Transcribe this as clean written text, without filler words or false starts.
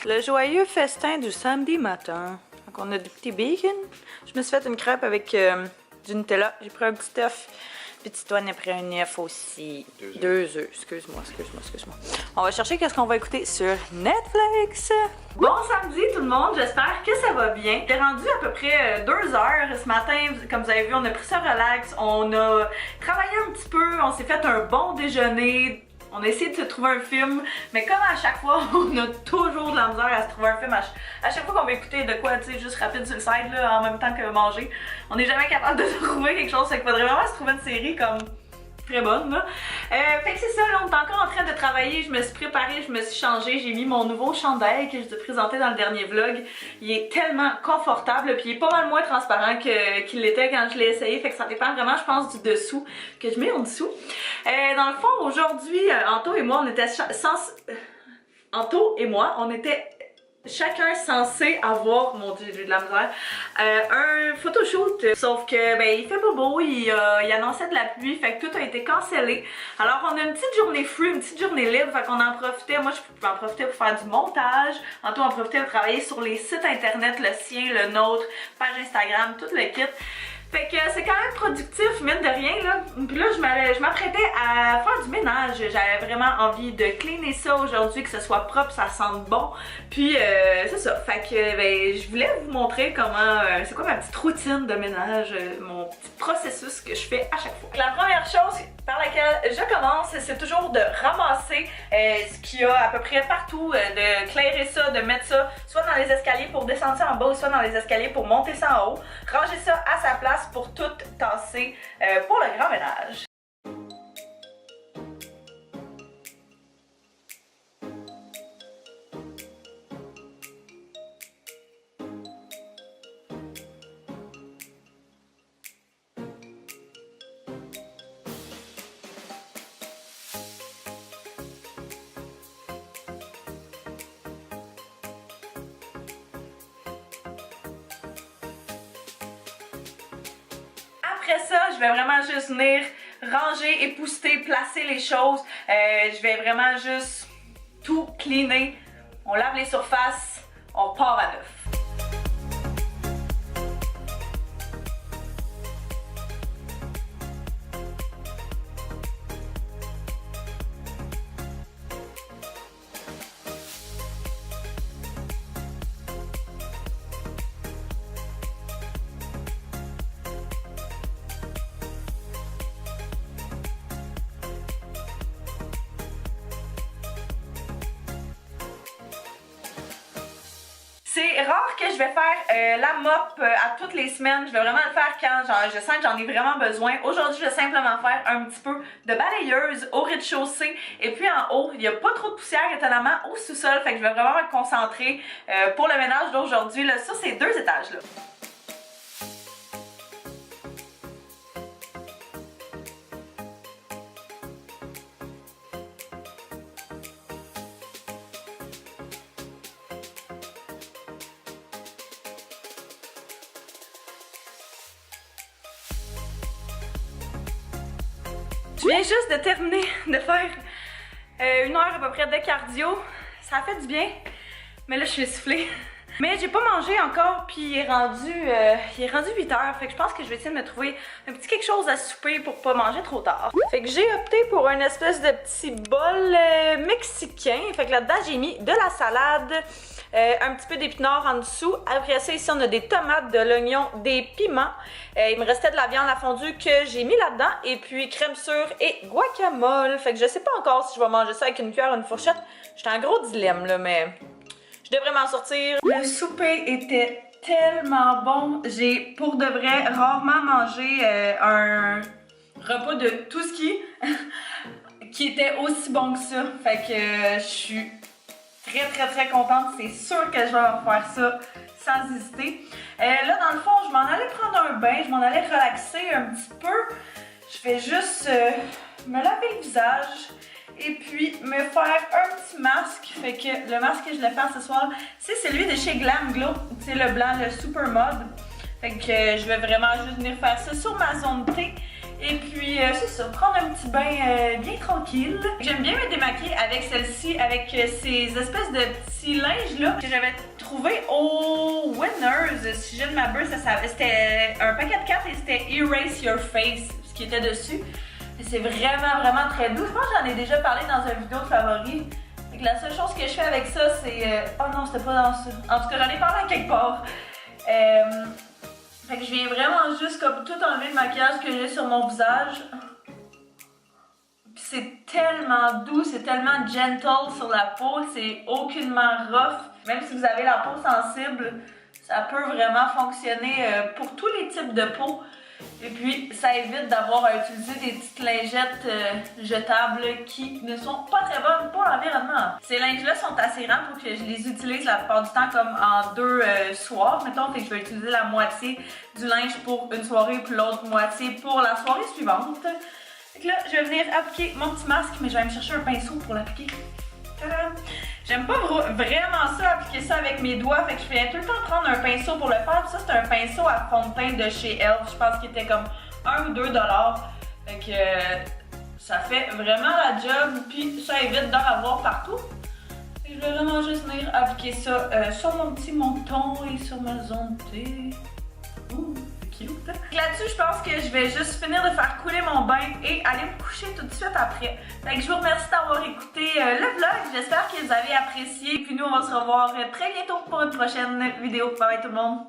Le joyeux festin du samedi matin. Donc on a du petit bacon. Je me suis fait une crêpe avec du Nutella. J'ai pris un petit œuf. Petite toine après un œuf aussi. Deux œufs. Excuse-moi. On va chercher qu'est-ce qu'on va écouter sur Netflix. Bon samedi tout le monde, j'espère que ça va bien. J'ai rendu à peu près 2 heures ce matin. Comme vous avez vu, on a pris ça relax. On a travaillé un petit peu. On s'est fait un bon déjeuner. On a essayé de se trouver un film, mais comme à chaque fois, on a toujours de la misère à se trouver un film. À chaque fois qu'on va écouter de quoi, tu sais, juste rapide sur le side, là, en même temps que manger, on n'est jamais capable de trouver quelque chose. Fait qu'il faudrait vraiment se trouver une série comme très bonne, là. Fait que c'est ça, là, on est encore en train de travailler. Je me suis préparée, je me suis changée. J'ai mis mon nouveau chandail que je vous ai présenté dans le dernier vlog. Il est tellement confortable, puis il est pas mal moins transparent qu'il l'était quand je l'ai essayé. Fait que ça dépend vraiment, je pense, du dessous que je mets en dessous. Dans le fond, aujourd'hui, Anto et moi, on était chacun censé avoir, mon dieu, j'ai de la misère, un photoshoot. Sauf que, ben, il fait pas beau, il annonçait de la pluie, fait que tout a été cancellé. Alors, on a une petite journée free, une petite journée libre, fait qu'on en profitait. Moi, je pouvais en profiter pour faire du montage. Anto en profitait pour travailler sur les sites internet, le sien, le nôtre, page Instagram, tout le kit. Fait que c'est quand même productif, mine de rien, là. Puis là, je m'apprêtais à faire du ménage. J'avais vraiment envie de cleaner ça aujourd'hui, que ce soit propre, ça sente bon. Puis, c'est ça. Fait que, ben, je voulais vous montrer comment, c'est quoi ma petite routine de ménage, mon petit processus que je fais à chaque fois. La première chose par laquelle je commence, c'est toujours de ramasser ce qu'il y a à peu près partout, de clairer ça, de mettre ça soit dans les escaliers pour descendre ça en bas ou soit dans les escaliers pour monter ça en haut, ranger ça à sa place pour tout tasser pour le grand ménage. Après ça, je vais vraiment juste venir ranger, épousseter, placer les choses. Je vais vraiment juste tout cleaner. On lave les surfaces, on repart à neuf. C'est rare que je vais faire la mop à toutes les semaines. Je vais vraiment le faire quand je sens que j'en ai vraiment besoin. Aujourd'hui, je vais simplement faire un petit peu de balayeuse au rez-de-chaussée. Et puis en haut, il n'y a pas trop de poussière étonnamment au sous-sol. Fait que je vais vraiment me concentrer pour le ménage d'aujourd'hui sur ces 2 étages-là. Je viens juste de terminer de faire 1 heure à peu près de cardio. Ça a fait du bien, mais là je suis essoufflée. Mais j'ai pas mangé encore, puis il est rendu 8 heures. Fait que je pense que je vais essayer de me trouver un petit quelque chose à souper pour pas manger trop tard. Fait que j'ai opté pour une espèce de petit bol mexicain. Fait que là-dedans j'ai mis de la salade, un petit peu d'épinards en dessous. Après ça, ici on a des tomates, de l'oignon, des piments. Il me restait de la viande à fondue que j'ai mis là-dedans. Et puis crème sûre et guacamole. Fait que je sais pas encore si je vais manger ça avec une cuillère ou une fourchette. J'étais en gros dilemme là, mais je devrais m'en sortir. Le souper était tellement bon. J'ai pour de vrai rarement mangé un repas de tout ski qui était aussi bon que ça. Fait que je suis très contente. C'est sûr que je vais faire ça sans hésiter. Là, dans le fond, je m'en allais prendre un bain, je m'en allais relaxer un petit peu. je vais juste me laver le visage et puis me faire un petit masque. Fait que le masque que je vais faire ce soir, c'est celui de chez Glam Glow. C'est le blanc, le Super Mode. Fait que je vais vraiment juste venir faire ça sur ma zone T. Et puis, c'est ça, prendre un petit bain bien tranquille. J'aime bien me démaquiller avec celle-ci, avec ces espèces de petits linges-là que j'avais trouvé au Winners. Si je ne m'abuse, c'était un paquet de 4 et c'était Erase Your Face, ce qui était dessus. Et c'est vraiment, vraiment très doux. Je pense que j'en ai déjà parlé dans une vidéo de favoris. Fait que la seule chose que je fais avec ça, c'est... Oh non, c'était pas dans ça. En tout cas, j'en ai parlé à quelque part. Fait que je viens vraiment juste comme tout enlever le maquillage que j'ai sur mon visage. Puis c'est tellement doux, c'est tellement gentle sur la peau, c'est aucunement rough. Même si vous avez la peau sensible, ça peut vraiment fonctionner pour tous les types de peau. Et puis ça évite d'avoir à utiliser des petites lingettes jetables qui ne sont pas très bonnes pour l'environnement. Ces linges-là sont assez grands pour que je les utilise la plupart du temps comme en 2 soirs, mettons, fait que je vais utiliser la moitié du linge pour une soirée puis l'autre moitié pour la soirée suivante. Fait que là, je vais venir appliquer mon petit masque, mais je vais me chercher un pinceau pour l'appliquer. J'aime pas vraiment ça, appliquer ça avec mes doigts, fait que je viens tout le temps prendre un pinceau pour le faire. Ça, c'est un pinceau à fond de teint de chez Elf, je pense qu'il était comme 1 ou 2 $. Fait que ça fait vraiment la job, puis ça évite d'en avoir partout. Et je vais vraiment juste venir appliquer ça sur mon petit menton et sur ma zone T. Ouh, c'est cute. Là-dessus, je pense que je vais juste finir de faire couler mon bain et aller me coucher tout de suite après. Fait que je vous remercie d'avoir écouté le vlog. J'espère que vous avez apprécié. Puis nous, on va se revoir très bientôt pour une prochaine vidéo. Bye bye tout le monde!